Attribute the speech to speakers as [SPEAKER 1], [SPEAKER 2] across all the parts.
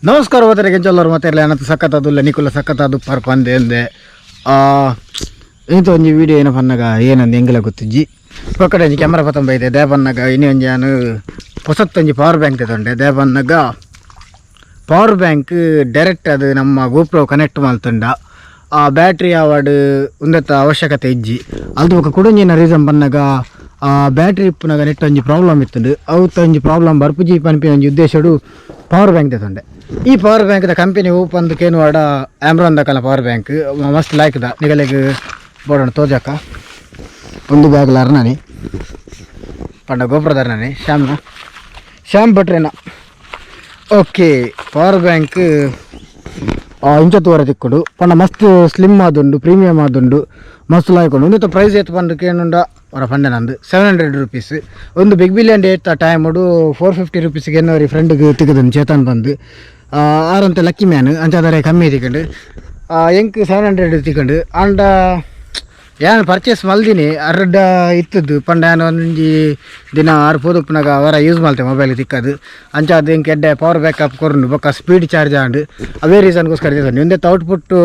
[SPEAKER 1] ನಮಸ್ಕಾರ ಓದರಿಗೆ ಜೊಲ್ಲರು ಮತ್ತೆ ಏನಂತ ಸಖತ್ತದು ನಿಕುಲ ಸಖತ್ತದು ಪರ್ಪಂದೆ ಅಂದೆ ಇಂಥ ಒಂದು ವಿಡಿಯೋ ಏನೋ ಪನ್ನಾಗ ಏನಂದು ಹೆಂಗಿಲ್ಲ ಗೊತ್ತಿಜ್ಜಿ ಪಕ್ಕಡೆ ಕ್ಯಾಮ್ರಾ ಪತ್ತಂಬ ಐತೆ ದೇ ಪನ್ನಾಗ ಇನ್ನೊಂದು ನಾನು ಹೊಸತ್ತೊಂಜಿ ಪವರ್ ಬ್ಯಾಂಕ್ ತಗೊಂಡೆ ದೇ ಪನ್ನಾಗ ಪವರ್ ಬ್ಯಾಂಕ್ ಡೈರೆಕ್ಟ್ ಅದು ನಮ್ಮ ಗೋಪ್ರೋ ಕನೆಕ್ಟ್ ಮಾಡ್ತಂಡ ಆ ಬ್ಯಾಟ್ರಿ ಅವಾರ್ಡ್ ಒಂದತ್ತ ಅವಶ್ಯಕತೆ ಇಜ್ಜಿ ಅದು ఒక ಕುಡಂಜಿನ ರೀಸನ್ ಪನ್ನಾಗ ಆ ಬ್ಯಾಟ್ರಿ ಇಪ್ಪನಾಗ ನೆಟ್ ಒಂಜಿ ಪ್ರಾಬ್ಲಮ್ ಇತ್ತುಂಡು ಅವತ್ತು ಒಂಜಿ ಪ್ರಾಬ್ಲಮ್ ಬರ್ಪುಜಿ ಪನ್ಪಿ ಒಂಜಿ ಉದ್ದೇಶಡು ಪವರ್ ಬ್ಯಾಂಕ್ ತಗೊಂಡೆ ಈ ಪವರ್ ಬ್ಯಾಂಕ್ ಕಂಪನಿ ಓಪನ್ ಕೇನುವಾಡ ಆಂಬ್ರಾನ್ ದಕ್ಕನ ಪವರ್ ಬ್ಯಾಂಕ್ ಮಸ್ತ್ ಲಾಯ್ಕದ ನಿಗಲೆಗ್ ಬೋಡೋಣ ತೋಜಾಕ ಒಂದು ಬ್ಯಾಗ್ಲಾರ ನಾನಿ ಪಂಡ ಗೋಪುರದಾರ ನಾನಿ ಶ್ಯಾಮ್ ಭಟ್ರೇನ ಓಕೆ ಪವರ್ ಬ್ಯಾಂಕ್ ಇಂಚತ್ತುವರೆ ತಿಕ್ಕೊಡು ಪಂಡ ಮಸ್ತ್ ಸ್ಲಿಮ್ ಆದುಂಡು ಪ್ರೀಮಿಯಮ್ ಆದುಂಡು ಮಸ್ತ್ ಲಾಯ್ಕೊಂಡು ಒಂದು ಪ್ರೈಸ್ ಎತ್ತು ಪಂಡ ಕೇನುಂಡ ಅವರ ಫಂಡೆ ನಂದು 700 ರೂಪೀಸ್ ಒಂದು ಬಿಗ್ ಬಿಲಿಯನ್ ಡೇಟ್ ಟೈಮಡು 450 ರೂಪೀಸ್ಗೆ ಏನೋರಿ ಫ್ರೆಂಡ್ಗೆ ತಿಕ್ಕದನು ಚೇತನ್ ಬಂದು ಆರಂತ ಲಕ್ಕಿ ಮ್ಯಾನ್ ಅಂಚಾದರೆ ಕಮ್ಮಿ ತಿಕ್ಕೊಂಡು ಎಂಕ್ 700 ತಿಕ್ಕೊಂಡು ಅಂಡ ಏನು ಪರ್ಚೇಸ್ ಮಲ್ದಿನಿ ಅರ್ಧ ಇತ್ತದ್ದು ಪಂಡ ಏನು ಒಂಜಿ ದಿನ 6 ಪೋದಪ್ಪನಾಗ ಅವರ ಯೂಸ್ ಮಾಡ್ತೇವೆ ಮೊಬೈಲ್ ತಿಕ್ಕದು ಅಂಚಾದ ಎಂಕ್ ಎಡ್ಡೆ ಪವರ್ ಬ್ಯಾಕಪ್ ಕೊರ್ನು ಬೊಕ್ಕ ಸ್ಪೀಡ್ ಚಾರ್ಜ್ ಆಂಡು ಅವೇ ರೀಸನ್ಗೋಸ್ಕರ ತಿಂದು ಒಂದೆತ್ತು output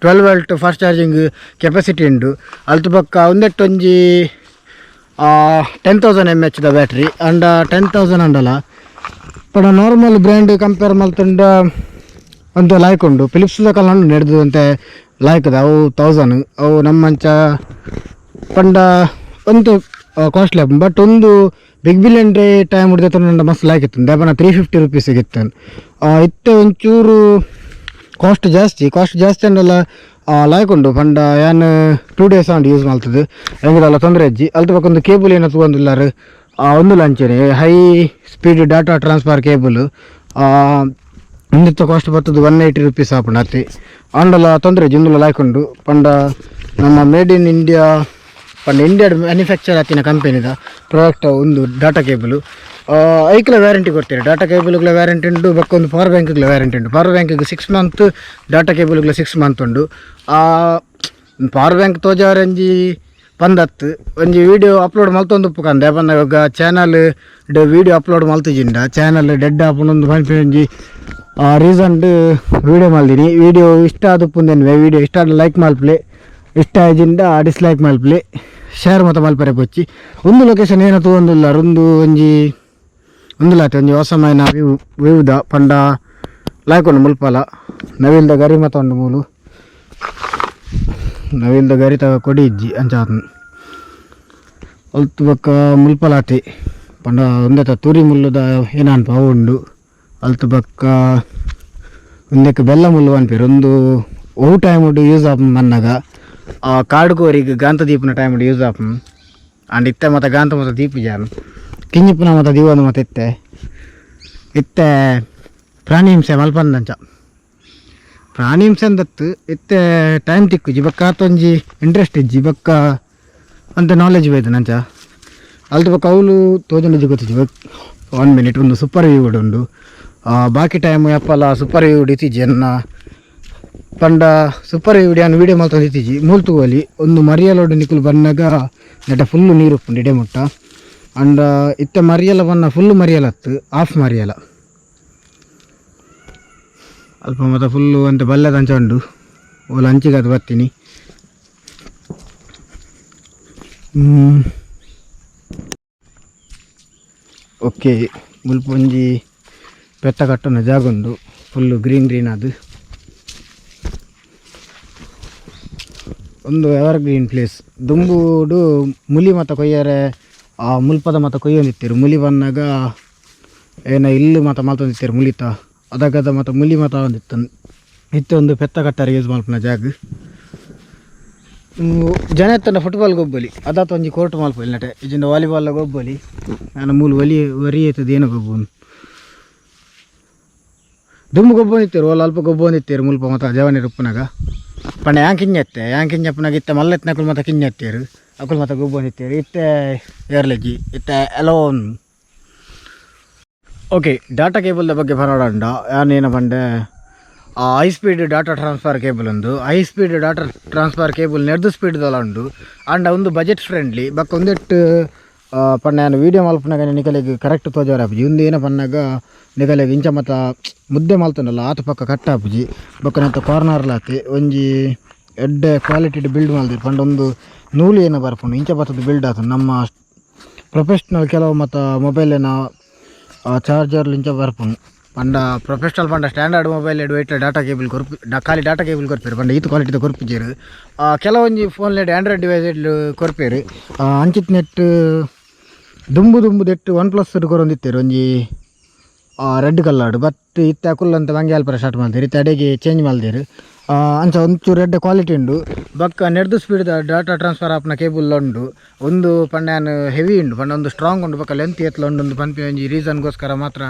[SPEAKER 1] 12 volt fast charging capacity ಉಂಡು ಅಲ್ತು ಪಕ್ಕ ಒಂದೆಟ್ಟೊಂಜಿ 10,000 mAh ದ ಬ್ಯಾಟ್ರಿ ಅಂಡ 10,000 ಅಂಡಲ್ಲ ಪಡ ನಾರ್ಮಲ್ ಬ್ರ್ಯಾಂಡ್ ಕಂಪೇರ್ ಮಲ್ತಂಡ ಅಂತ ಲಾಯ್ಕ್ ಉಂಡು ಫಿಲಿಪ್ಸ್ ಕಲ್ಲ ನಡೆದು ಅಂತೆ ಲಾಯ್ಕದ ಅವು 1000 ಅವು ನಮ್ಮಂಚ ಪಂಡ ಒಂದು ಕಾಸ್ಟ್ಲಿ ಬಟ್ ಒಂದು ಬಿಗ್ ಬಿಲಿಯನ್ ಡೇ ಟೈಮ್ ಹಿಡ್ದೈತೆ ನಂಡ ಮಸ್ತ್ ಲಾಯ್ಕ್ ಇತ್ತು ದೇಪನ 350 ರೂಪೀಸಿಗೆ ಇತ್ತು ಇತ್ತೆ ಒಂಚೂರು ಕಾಸ್ಟ್ ಜಾಸ್ತಿ ಅಂಡಲ್ಲ ಲಾಯ್ಕೊಂಡು ಪಂಡ ಏನು 2 days ಅಂಡ್ ಯೂಸ್ ಮಾಡ್ತದೆ ಹೆಂಗಿದಲ್ಲ ತೊಂದರೆ ಅಜ್ಜಿ ಅಲ್ತ ಪಕ್ಕ ಒಂದು ಕೇಬಲ್ ಏನೋ ತೊಗೊಂಡಿಲ್ಲಾರ ಒಂದು ಲಂಚನೆ high speed data transfer cable ಒಂದಿತ್ತು ಕಾಸ್ಟ್ ಬರ್ತದೆ 180 ರೂಪೀಸ್ ಆಪುಂಡು ಅತಿ ಅಂಡಲ್ಲ ತೊಂದರೆ ಜಿಂದುಲ ಲಾಯ್ಕೊಂಡು ಪಂಡ ನಮ್ಮ ಮೇಡ್ ಇನ್ ಇಂಡಿಯಾ ಪಂಡ ಇಂಡಿಯಾ ಮ್ಯಾನುಫ್ಯಾಕ್ಚರ್ ಆತಿನ ಕಂಪೆನಿದ ಪ್ರಾಡಕ್ಟ್ ಒಂದು ಡಾಟಾ ಕೇಬಲು ಐಕ್ಲ ವ್ಯಾರಂಟಿ ಕೊಡ್ತೀರಿ ಡಾಟಾ ಕೇಬಲ್ಗಳ ವ್ಯಾರಂಟಿ ಉಂಟು ಬಕ್ಕ ಒಂದು ಪವರ್ ಬ್ಯಾಂಕ್ಗಳ ವ್ಯಾರಂಟಿ ಉಂಟು ಪವರ್ ಬ್ಯಾಂಕಿಗೆ 6 ಮಂತ್ ಡಾಟಾ ಕೇಬಲ್ಗಳ 6 ಮಂತ್ ಉಂಡು ಪವರ್ ಬ್ಯಾಂಕ್ ತೋಜಾರಂಜಿ ಪಂದತ್ತು ಒಂಜಿ ವೀಡಿಯೋ ಅಪ್ಲೋಡ್ ಮಲ್ತೊಂದು ಉಪ್ಪುಕಂದೆ ಪಂದಾಗ ಚಾನಲ್ ವೀಡಿಯೋ ಅಪ್ಲೋಡ್ ಮಲ್ತಿಜಿಂಡ ಚಾನಲ್ ಡೆಡ್ ಆಪುಂಡು ಪಂಪಿ ಒಂಜಿ ರೀಸಂಟ್ ವೀಡಿಯೋ ಮಲ್ದಿನಿ ವೀಡಿಯೋ ಇಷ್ಟ ಆದುಪ್ಪುಂದೇನು ವೀಡಿಯೋ ಇಷ್ಟ ಆದ ಲೈಕ್ ಮಲ್ಪ್ಲೆ ಇಷ್ಟ ಆಜಿಂದ ಡಿಸ್ಲೈಕ್ ಮಲ್ಪ್ಲೆ ಶೇರ್ ಮತ್ತು ಮಲ್ಪರೆ ಕೊಚ್ಚಿ ಒಂದು ಲೊಕೇಶನ್ ಏನೋ ತೊಗೊಂದಿಲ್ಲ ಒಂದು ಲಾತಿ ಒಂಜಿ ಹೊಸಮೈನ ವಿವ್ದ ಪಂಡ ಲಾಯ್ಕೊಂಡು ಮುಲ್ಪಲ ನವಿಲ್ದ ಗರಿ ಮತ್ತೊಂದು ಮೂಲು ನವಿಲ್ದ ಗರಿ ತಗ ಕೊಡಿ ಇಜ್ಜಿ ಅಂಚಾತ್ನು ಅಲ್ತು ಬಕ್ಕ ಮುಲ್ಪಲಾತಿ ಪಂಡ ಒಂದೆತ ತುರಿ ಮುಲ್ಲುದ ಏನನ್ಪ ಅವು ಉಂಡು ಅಲ್ತು ಬಕ್ಕ ಒಂದಕ್ಕೆ ಬೆಲ್ಲ ಮುಲ್ಲು ಅನ್ಪೇರು ಒಂದು ಓ ಟೈಮ್ ಉಂಡು ಯೂಸ್ ಆಪ್ ಮನ್ನಾಗ ಕಾಡ್ಗೋರಿಗೆ ಗಾಂತ ದೀಪನ ಟೈಮ್ ಉಂಡು ಯೂಸ್ ಆಪ್ ಅಂಡ್ ಇತ್ತೆ ಮತ್ತು ಗಾಂತ ಮತ್ತು ದೀಪ ಜಾನು ಕಿಂಜಿಪ್ಪನ ಮತ್ತು ದೀವನು ಮತ್ತು ಇತ್ತೆ ಪ್ರಾಣಿ ಹಿಂಸೆ ಮಲ್ಪಂದಂಚ ಪ್ರಾಣಿ ಹಿಂಸೆ ಅಂದತ್ತು ಇತ್ತೆ ಟೈಮ್ ತಿಕ್ಕುಜಿ ಬಕ್ಕ ಆತೊಂಜಿ ಇಂಟ್ರೆಸ್ಟ್ ಇಜ್ಜಿ ಬಕ್ಕ ಅಂತ ನಾಲೆಜ್ ಬೇಕು ನಂಚ ಅಲ್ತು ಬಕ್ಕ ಅವಳು ತೋಜಂಡಿಜ್ಜಿ ಗೊತ್ತಿಜ್ಜಿ 1 minute ಒಂದು ಸೂಪರ್ ವ್ಯೂ ಉಂಡು ಬಾಕಿ ಟೈಮ್ ಎಪ್ಪಲ್ಲ ಸೂಪರ್ ವ್ಯೂ ಇತ್ತಿಜ್ಜಿ ಎನ್ನ ಪಂಡ ಸೂಪರ್ ವೀಡಿಯೋ ಮಾತ್ರ ಇತ್ತಿಜ್ಜಿ ಮೂಲ್ತುಗೋಲಿ ಒಂದು ಮರಿಯಲೋಡು ನಿಕುಲು ಬಂದಾಗ ನೆಟ ಫುಲ್ಲು ನೀರು ಉಪ್ಪುಂಡು ಇಡೆ ಮುಟ್ಟ ಅಂಡ್ ಇತ್ತೆ ಮರಿಯಲ ಬನ್ನ ಫುಲ್ಲು ಮರಿಯಲತ್ತು ಆಫ್ ಮರಿಯಲ ಅಲ್ಪ ಮತ್ತು ಫುಲ್ಲು ಅಂತ ಬಲ್ಲೆದ ಅಂಚ ಉಂಡು ಓಲ ಅಂಚಿಗೆ ಅದು ಬರ್ತೀನಿ ಓಕೆ ಮುಲ್ಪ ಒಂಜಿ ಪೆತ್ತ ಕಟ್ಟುನ ಜಾಗ ಉಂಡು ಫುಲ್ಲು ಗ್ರೀನ್ ಅದು ಒಂದು ಎವರ್ ಗ್ರೀನ್ ಪ್ಲೇಸ್ ದುಂಬುಡು ಮುಲಿ ಮತ್ತು ಕೊಯ್ಯರೆ ಮುಲ್ಪದ ಮತ್ತು ಕೊಯ್ಯೊಂದಿತ್ತೀರು ಮುಲಿ ಬಂದಾಗ ಏನೋ ಇಲ್ಲು ಮತ್ತು ಮಲ್ತೊಂದಿತ್ತೀರು ಮುಲಿತ ಅದಾಗದ ಮತ್ತು ಮುಲಿ ಮತ್ತು ಒಂದಿತ್ತು ಇತ್ತು ಒಂದು ಪೆತ್ತ ಕಟ್ಟಾರೆ ಯೂಸ್ ಮಲ್ಪನ ಜಾಗ ಜನ ಎತ್ತಂಡ ಫುಟ್ಬಾಲ್ ಗೊಬ್ಬಲಿ ಅದಾತ ಒಂಜಿ ಕೋರ್ಟ್ ಮಲ್ಪೊಲಿ ನಟೆ ಇಜಿಂದ ವಾಲಿಬಾಲ್ ಗೊಬ್ಬಲಿ ನಾನು ಮೂಲು ವರಿ ಆಯ್ತದ ಏನೋ ಗೊಬ್ಬನು ದುಂಬು ಗೊಬ್ಬನಿತ್ತೀರು ಓಲ ಅಲ್ಪ ಗೊಬ್ಬೊಂದಿತ್ತೀರು ಮುಲ್ಪ ಮತ್ತು ಜವನಿ ರುಪ್ಪನಾಗ ಪಂಡ ಯಾಂಕಿಂಜಪ್ಪನಾಗ ಇತ್ತೆ ಮಲ್ಲೆತ್ನಕುಲು ಮತ್ತು ಕಿಂಜತ್ತೀರು ಅಕುಲು ಮತ್ತು ಗೊಬ್ಬೊಂದಿತ್ತೀರು ಇತ್ತೆ ಏರ್ಲೆಜ್ಜಿ ಇತ್ತೆ ಅಲೋನ್ ಓಕೆ ಡಾಟಾ ಕೇಬಲ್ದ ಬಗ್ಗೆ ಬರೋಣ ಯಾನೇನು ಬಂಡೆ high speed data transfer cable ಒಂದು high speed data transfer cable ನೆಡ್ದು ಸ್ಪೀಡ್ದಲ್ಲ ಉಂಡು ಅಂಡ ಒಂದು ಬಜೆಟ್ ಫ್ರೆಂಡ್ಲಿ ಬಕ್ಕ ಒಂದೆಟ್ಟು ಪಣ್ಣಾನು ವೀಡಿಯೋ ಮಲ್ಪನಾಗ ನಿಕಲೆಗೆ ಕರೆಕ್ಟ್ ತೋಜಾರ ಆಪುಜಿ ಒಂದು ಏನ ಪನ್ನಾಗ ನಿಕಲೆಗೆ ಇಂಚ ಮತ್ತ ಮುದ್ದೆ ಮಲ್ತನಲ್ಲ ಆತ ಪಕ್ಕ ಕಟ್ಟ ಆಪುಜಿ ಬೊಕ್ಕನಂತ ಕಾರ್ನರ್ಲಾತಿ ಒಂಜಿ ಎಡ್ಡೆ ಕ್ವಾಲಿಟಿ ಬಿಲ್ಡ್ ಮಲ್ದಿರು ಪಂಡ ಒಂದು ನೂಲು ಏನೋ ಬರ್ಪುಂಡು ಇಂಚ ಬತ್ತದ ಬಿಲ್ಡ್ ಆತು ನಮ್ಮ ಪ್ರೊಫೆಷ್ನಲ್ ಕೆಲವು ಮತ್ತು ಮೊಬೈಲಿನ ಚಾರ್ಜರ್ಲು ಇಂಚ ಬರ್ಪುಂಡು ಪಂಡ ಪ್ರೊಫೆಷ್ನಲ್ ಪಂಡ ಸ್ಟ್ಯಾಂಡರ್ಡ್ ಮೊಬೈಲ್ ಎಡ್ವೈಟ್ ಡಾಟಾ ಕೇಬಲ್ ಕೊರ್ಪು ಖಾಲಿ ಡಾಟಾ ಕೇಬಲ್ ಕೊರ್ಪೇರು ಪಂಡ ಈತ ಕ್ವಾಲಿಟಿದ ಕೊರ್ಪಿಜೇರು ಕೆಲವೊಂಜಿ ಫೋನ್ಲೆಡ್ ಆಂಡ್ರಾಯ್ಡ್ ಡಿವೈಸ್ ಕೊರ್ಪೇರು ಅಂಚಿತ್ ನೆಟ್ ದುಂಬು ದೆಟ್ಟು OnePlus ಕೊರೊಂದಿತ್ತೇರು ಒಂಜಿ ರೆಡ್ ಕಲರ್ಡ್ ಬಟ್ ಇತ್ತ ಕುಲ್ಲಂತ ಮಂಗೆ ಅಲ್ಪರ ಸ್ಟಾರ್ಟ್ ಮಾಡ್ತೀರಿ ಇತ್ತ ಅಡೆಗೆ ಚೇಂಜ್ ಮಾಡ್ದೇರು ಅಂಚ ಒಂಚೂರು ರೆಡ್ ಕ್ವಾಲಿಟಿ ಉಂಡು ಬಕ್ಕ ನೆಡ್ದು ಸ್ಪೀಡ್ ಡಾಟಾ ಟ್ರಾನ್ಸ್ಫರ್ ಆಪ್ನ ಕೇಬಲ್ ಉಂಡು ಒಂದು ಪಂಡ್ಯಾನು ಹೆವಿ ಉಂಡು ಪಂಡ ಒಂದು ಸ್ಟ್ರಾಂಗ್ ಉಂಡು ಬಕ್ಕ ಲೆಂತ್ ಎತ್ತಲ ಉಂಡು ಒಂದು ಪಂಪಿ ಒಂಜಿ ರೀಸನ್ಗೋಸ್ಕರ ಮಾತ್ರ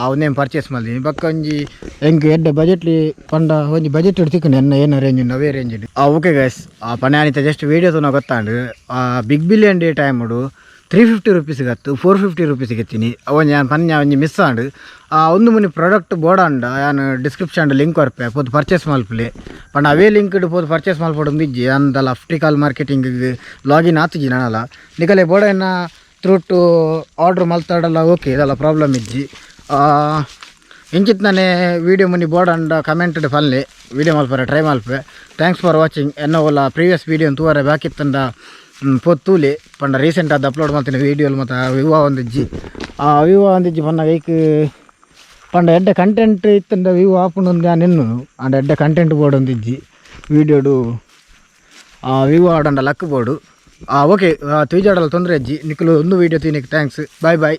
[SPEAKER 1] ಅವನೇನು ಪರ್ಚೇಸ್ ಮಾಡಿದೀನಿ ಬಕ್ಕ ಒಂಜಿ ಹೆಂಗೆ ಎಡ್ಡೆ ಬಜೆಟ್ಲಿ ಪಂಡ ಒಂಜಿ ಬಜೆಟ್ ಇಟ್ಟು ತಿಕ್ಕೊಂಡು ಏನು ರೇಂಜ್ ಉಂಡು ಅವೇ ರೇಂಜ್ ಉಂಡು ಓಕೆ ಗೈಸ್ ಪಂಡ್ಯಾನಿತ ಜಸ್ಟ್ ವೀಡಿಯೋಸ್ ನಾವು ಗೊತ್ತಾಂಡು ಬಿಗ್ ಬಿಲಿಯನ್ ಡೇ ಟೈಮ್ ಉಡು 350 ರೂಪೀಸಿಗೆ ಹತ್ತು 450 ರೂಪೀಸಿಗೆ ಎತ್ತೀನಿ ಅವನು ನಾನು ಪನ್ಯ ಒಂಜಿ ಮಿಸ್ ಆಂಡು ಒಂದು ಮುನಿ ಪ್ರಾಡಕ್ಟ್ ಬೋಡಾಂಡ ನಾನು ಡಿಸ್ಕ್ರಿಪ್ಷನ್ ಲಿಂಕ್ ಕೊರ್ಪೆ ಪೋದು ಪರ್ಚೇಸ್ ಮಲ್ಪಲೆ ಪಂಡ ಅವೇ ಲಿಂಕ್ ಪೋದು ಪರ್ಚೇಸ್ ಮಲ್ಪಡೊಂದು ಇಜ್ಜಿ ಅಂದಲ್ಲ ಅಫ್ಟಿಕಾಲ್ ಮಾರ್ಕೆಟಿಂಗಿಗೆ ಲಾಗಿನ್ ಆತುಜಿ ನಾನಲ್ಲ ನಿಕಲೆ ಬೋಡನ್ನ ಥ್ರೂ ಟು ಆರ್ಡ್ರ್ ಮಲ್ತಾಡಲ್ಲ ಓಕೆ ಇದೆಲ್ಲ ಪ್ರಾಬ್ಲಮ್ ಇಜ್ಜಿ ಇಂಚಿತ್ ನಾನೇ ವೀಡಿಯೋ ಮುನಿ ಬೋಡಂಡ ಕಮೆಂಟೆಡ್ ಫನ್ಲೆ ವೀಡಿಯೋ ಮಲ್ಪರೆ ಟ್ರೈ ಮಲ್ಪೆ ಥ್ಯಾಂಕ್ಸ್ ಫಾರ್ ವಾಚಿಂಗ್ ಎನ್ನೋಲ್ಲ ಪ್ರೀವಿಯಸ್ ವೀಡಿಯೋ ತೂವರೆ ಬ್ಯಾಕಿತ್ತಂದ ಪೊತ್ತೂಲೆ ಪಂಡ ರೀಸೆಂಟ್ ಅದು ಅಪ್ಲೋಡ್ ಮಾಡ್ತೀನಿ ವೀಡಿಯೋಲಿ ಮತ್ತು ವಿವಾ ಒಂದಿಜ್ಜಿ ಪಂಡ ಐಕ್ ಪಂಡ ಎಡ್ಡೆ ಕಂಟೆಂಟ್ ಇತ್ತಂಡ ವ್ಯೂ ಆಪುಂಡು ನಾನು ಎನ್ನು ಅಂಡ ಎಡ್ಡೆ ಕಂಟೆಂಟ್ ಬೋರ್ಡ್ ಒಂದಿಜ್ಜಿ ವೀಡಿಯೋಡು ವ್ಯೂ ಆಡಂಡ ಲಕ್ ಬೋರ್ಡು ಓಕೆ ತ್ವಿಜಾಡಲ್ಲ ತೊಂದರೆ ಅಜ್ಜಿ ನಿಖಲು ಒಂದು ವೀಡಿಯೋ ತೀನಿಗೆ ಥ್ಯಾಂಕ್ಸ್ ಬಾಯ್